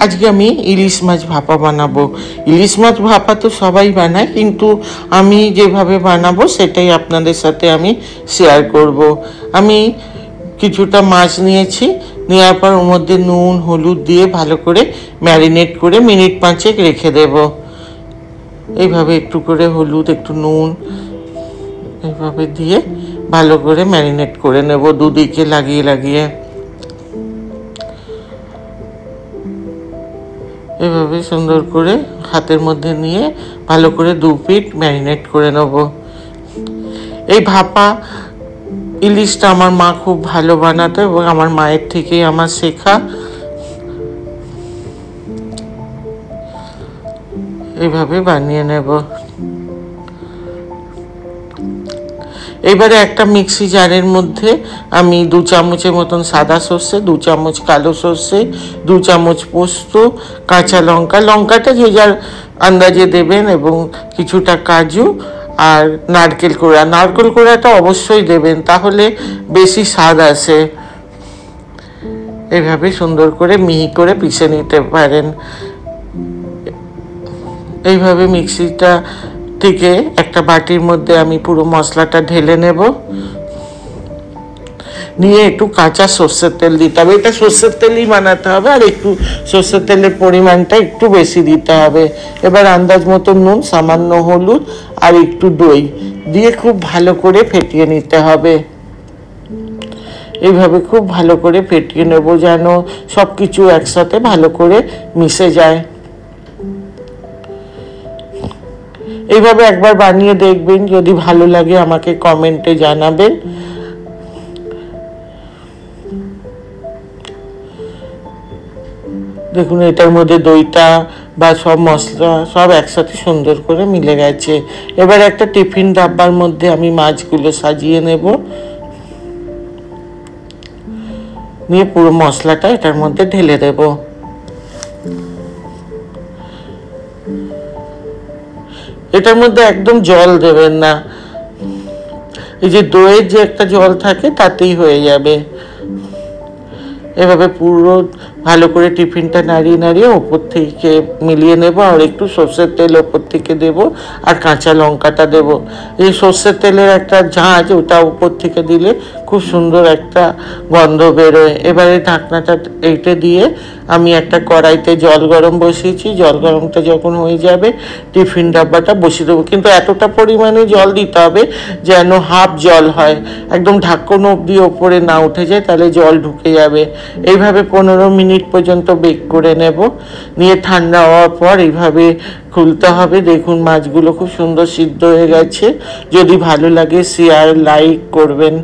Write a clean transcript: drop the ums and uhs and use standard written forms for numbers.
আজকে আমি ইলিশ মাছ ভাপা বানাবো। ইলিশ মাছ ভাপা তো সবাই বানায়, কিন্তু আমি যেভাবে বানাবো সেটাই আপনাদের সাথে আমি শেয়ার করব। আমি কিছুটা মাছ নিয়েছি, নেওয়ার পর ওর মধ্যে নুন হলুদ দিয়ে ভালো করে ম্যারিনেট করে মিনিট 5 রেখে দেব। এইভাবে একটু করে হলুদ একটু নুন এইভাবে দিয়ে ভালো করে ম্যারিনেট করে নেব, দুদিকে লাগিয়ে লাগিয়ে। এভাবে সুন্দর করে হাতের মধ্যে নিয়ে ভালো করে 2 পিঠ ম্যারিনেট করে নেব। এই ভাপা ইলিশটা আমার মা খুব ভালো বানাতো এবং আমার মায়ের থেকেই আমার শেখা। এইভাবে বানিয়ে নেব। এবারে একটা মিক্সি জারের মধ্যে আমি 2 চামচের মতন সাদা সর্ষে, 2 চামচ কালো সর্ষে, 2 চামচ পোস্ত, কাঁচা লঙ্কা, লঙ্কাটা যে যার আন্দাজে দেবেন, এবং কিছুটা কাজু আর নারকেল কোড়া। নারকেল কোড়াটা অবশ্যই দেবেন, তাহলে বেশি স্বাদ আসে। এভাবে সুন্দর করে মিহি করে পিষে নিতে পারেন। এইভাবে মিক্সিটা থেকে একটা বাটির মধ্যে আমি পুরো মশলাটা ঢেলে নেব। নিয়ে একটু কাঁচা সর্ষের তেল দিতে হবে। এটা সর্ষের তেলই বানাতে হবে, আর একটু সর্ষের তেলের পরিমাণটা একটু বেশি দিতে হবে। এবার আন্দাজ মতো নুন, সামান্য হলুদ আর একটু দই দিয়ে খুব ভালো করে ফেটিয়ে নিতে হবে। এইভাবে খুব ভালো করে ফেটিয়ে নেব, যেন সব কিছু একসাথে ভালো করে মিশে যায়। এইভাবে একবার বানিয়ে দেখবেন, যদি ভালো লাগে আমাকে কমেন্টে জানাবেন। দেখুন, এটার মধ্যে দইটা বা সব মশলা সব একসাথে সুন্দর করে মিলে গেছে। এবার একটা টিফিন ডাব্বার মধ্যে আমি মাছগুলো সাজিয়ে নেব, নিয়ে পুরো মশলাটা এটার মধ্যে ঢেলে দেব। এটার মধ্যে একদম জল দেবেন না, এই যে দইয়ের যে একটা জল থাকে তাতেই হয়ে যাবে। এভাবে পুরো ভালো করে টিফিনটা নাড়িয়ে নাড়িয়ে ওপর থেকে মিলিয়ে নেব, আর একটু সর্ষের তেল ওপর থেকে দেব, আর কাঁচা লঙ্কাটা দেব। এই সর্ষের তেলের একটা ঝাঁঝ, ওটা উপর থেকে দিলে খুব সুন্দর একটা গন্ধ বেরোয়। এবারে ঢাকনাটা এইটা দিয়ে আমি একটা কড়াইতে জল গরম বসিয়েছি। জল গরমটা যখন হয়ে যাবে টিফিন ডাব্বাটা বসিয়ে দেবো, কিন্তু এতটা পরিমাণে জল দিতে হবে যেন হাফ জল হয়, একদম ঢাকন অবধি ওপরে না উঠে যায়, তাহলে জল ঢুকে যাবে। এইভাবে 15 মিনিট পর্যন্ত বেক করে নেব। নিয়ে ঠান্ডা হওয়ার পর এইভাবে খুলতে হবে। দেখুন, মাছগুলো খুব সুন্দর সিদ্ধ হয়ে গেছে। যদি ভালো লাগে শেয়ার লাইক করবেন।